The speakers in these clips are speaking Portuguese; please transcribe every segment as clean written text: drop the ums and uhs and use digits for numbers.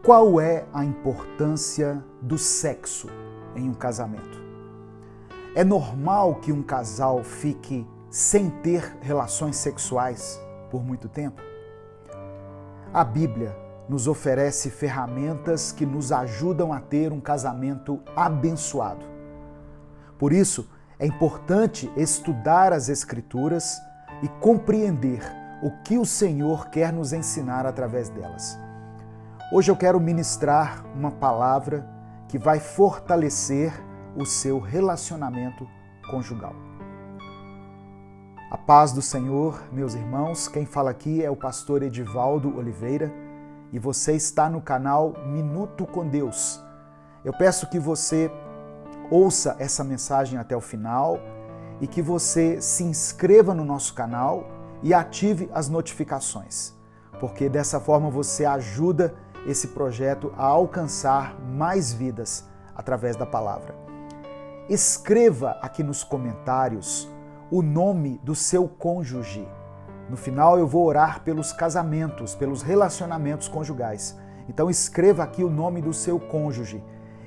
Qual é a importância do sexo em um casamento? É normal que um casal fique sem ter relações sexuais por muito tempo? A Bíblia nos oferece ferramentas que nos ajudam a ter um casamento abençoado. Por isso, é importante estudar as Escrituras e compreender o que o Senhor quer nos ensinar através delas. Hoje eu quero ministrar uma palavra que vai fortalecer o seu relacionamento conjugal. A paz do Senhor, meus irmãos, quem fala aqui é o pastor Edivaldo Oliveira e você está no canal Minuto com Deus. Eu peço que você ouça essa mensagem até o final e que você se inscreva no nosso canal e ative as notificações, porque dessa forma você ajuda esse projeto a alcançar mais vidas através da palavra. Escreva aqui nos comentários o nome do seu cônjuge. No final eu vou orar pelos casamentos, pelos relacionamentos conjugais. Então escreva aqui o nome do seu cônjuge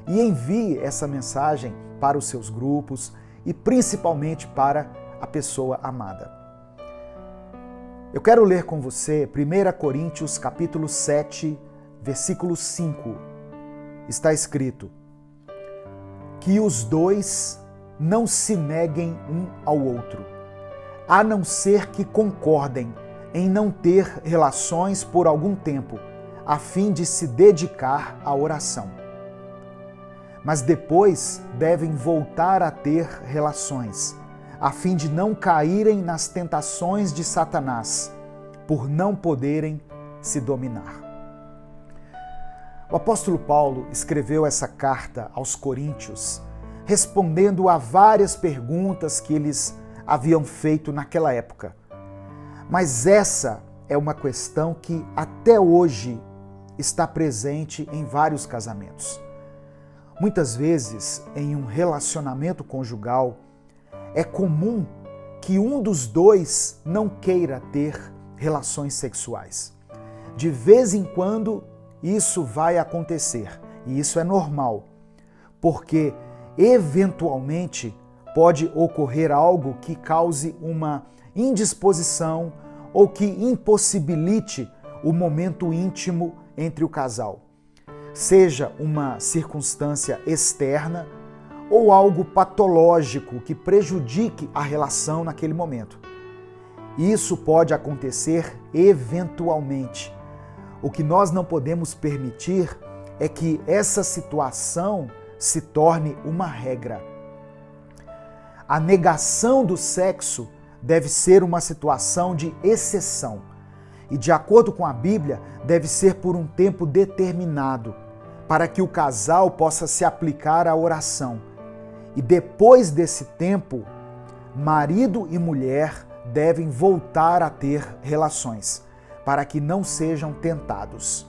e envie essa mensagem para os seus grupos e principalmente para a pessoa amada. Eu quero ler com você 1 Coríntios capítulo 7, versículo 5. Está escrito: que os dois não se neguem um ao outro, a não ser que concordem em não ter relações por algum tempo, a fim de se dedicar à oração. Mas depois devem voltar a ter relações, a fim de não caírem nas tentações de Satanás, por não poderem se dominar. O apóstolo Paulo escreveu essa carta aos Coríntios, respondendo a várias perguntas que eles haviam feito naquela época. Mas essa é uma questão que até hoje está presente em vários casamentos. Muitas vezes, em um relacionamento conjugal, é comum que um dos dois não queira ter relações sexuais. De vez em quando, isso vai acontecer, e isso é normal, porque eventualmente pode ocorrer algo que cause uma indisposição ou que impossibilite o momento íntimo entre o casal, seja uma circunstância externa ou algo patológico que prejudique a relação naquele momento. Isso pode acontecer eventualmente. O que nós não podemos permitir é que essa situação se torne uma regra. A negação do sexo deve ser uma situação de exceção e, de acordo com a Bíblia, deve ser por um tempo determinado, para que o casal possa se aplicar à oração. E depois desse tempo, marido e mulher devem voltar a ter relações, para que não sejam tentados.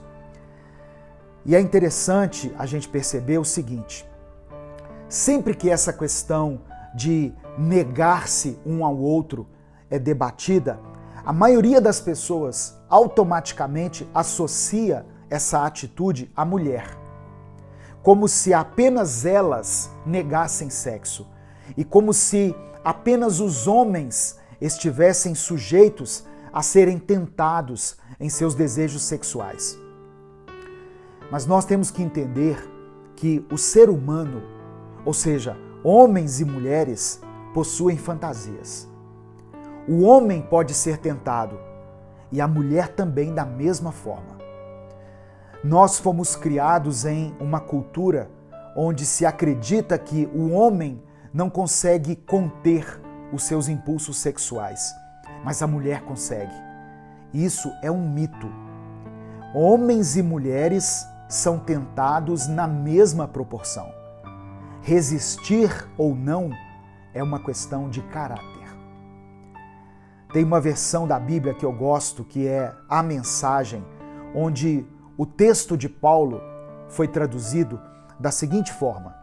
E é interessante a gente perceber o seguinte: sempre que essa questão de negar-se um ao outro é debatida, a maioria das pessoas automaticamente associa essa atitude à mulher, como se apenas elas negassem sexo e como se apenas os homens estivessem sujeitos a serem tentados em seus desejos sexuais. Mas nós temos que entender que o ser humano, ou seja, homens e mulheres, possuem fantasias. O homem pode ser tentado e a mulher também da mesma forma. Nós fomos criados em uma cultura onde se acredita que o homem não consegue conter os seus impulsos sexuais, mas a mulher consegue. Isso é um mito. Homens e mulheres são tentados na mesma proporção. Resistir ou não é uma questão de caráter. Tem uma versão da Bíblia que eu gosto, que é a Mensagem, onde o texto de Paulo foi traduzido da seguinte forma: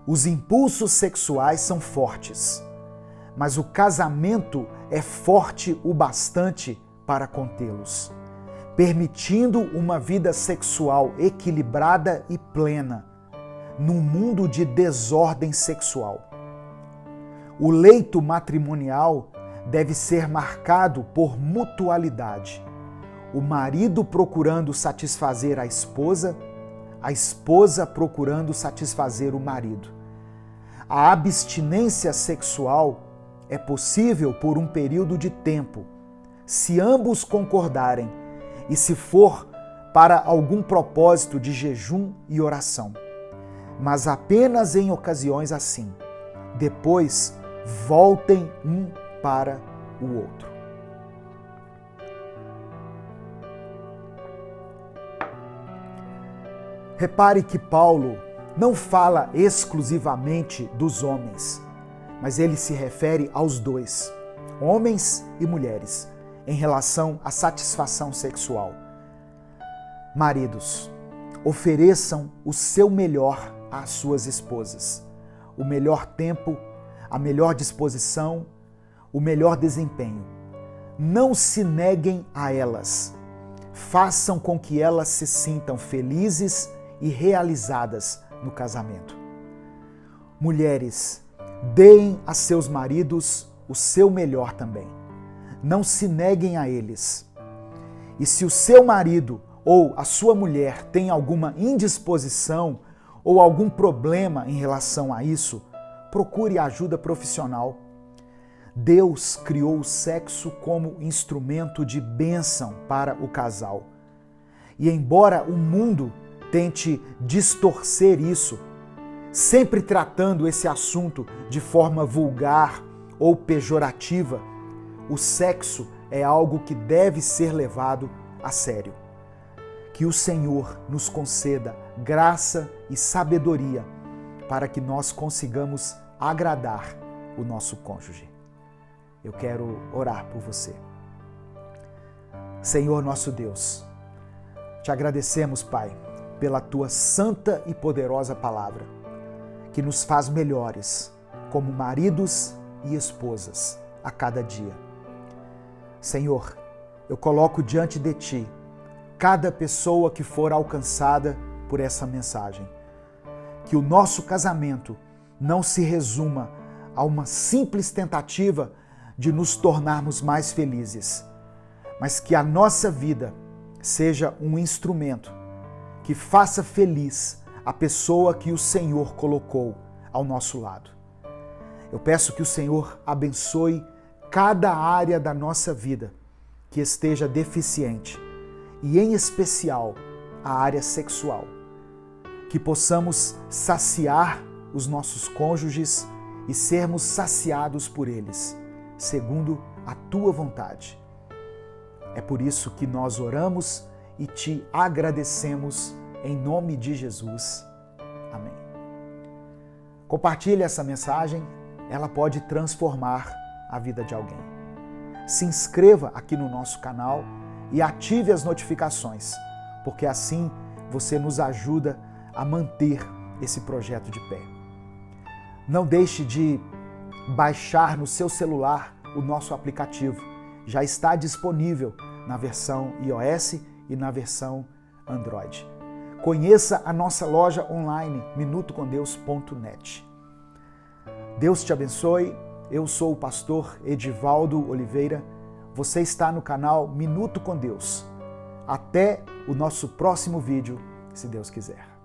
os impulsos sexuais são fortes, mas o casamento é forte o bastante para contê-los. permitindo uma vida sexual equilibrada e plena num mundo de desordem sexual. O leito matrimonial deve ser marcado por mutualidade. O marido procurando satisfazer a esposa procurando satisfazer o marido. A abstinência sexual é possível por um período de tempo, se ambos concordarem e se for para algum propósito de jejum e oração, mas apenas em ocasiões assim. Depois, voltem um para o outro. Repare que Paulo não fala exclusivamente dos homens, mas ele se refere aos dois, homens e mulheres, em relação à satisfação sexual. Maridos, ofereçam o seu melhor às suas esposas, o melhor tempo, a melhor disposição, o melhor desempenho. Não se neguem a elas. Façam com que elas se sintam felizes e realizadas no casamento. Mulheres, deem a seus maridos o seu melhor também. Não se neguem a eles. E se o seu marido ou a sua mulher tem alguma indisposição ou algum problema em relação a isso, procure ajuda profissional. Deus criou o sexo como instrumento de bênção para o casal. E embora o mundo tente distorcer isso, sempre tratando esse assunto de forma vulgar ou pejorativa, o sexo é algo que deve ser levado a sério. Que o Senhor nos conceda graça e sabedoria para que nós consigamos agradar o nosso cônjuge. Eu quero orar por você. Senhor nosso Deus, te agradecemos, Pai, pela tua santa e poderosa palavra, que nos faz melhores como maridos e esposas a cada dia. Senhor, eu coloco diante de ti cada pessoa que for alcançada por essa mensagem. Que o nosso casamento não se resuma a uma simples tentativa de nos tornarmos mais felizes, mas que a nossa vida seja um instrumento que faça feliz a pessoa que o Senhor colocou ao nosso lado. Eu peço que o Senhor abençoe cada área da nossa vida que esteja deficiente e, em especial, a área sexual. Que possamos saciar os nossos cônjuges e sermos saciados por eles, segundo a tua vontade. É por isso que nós oramos e te agradecemos em nome de Jesus. Amém. Compartilhe essa mensagem, ela pode transformar a vida de alguém. Se inscreva aqui no nosso canal e ative as notificações, porque assim você nos ajuda a manter esse projeto de pé. Não deixe de baixar no seu celular o nosso aplicativo. Já está disponível na versão iOS e na versão Android. Conheça a nossa loja online, minutocondeus.net. Deus te abençoe. Eu sou o pastor Edivaldo Oliveira. Você está no canal Minuto com Deus. Até o nosso próximo vídeo, se Deus quiser.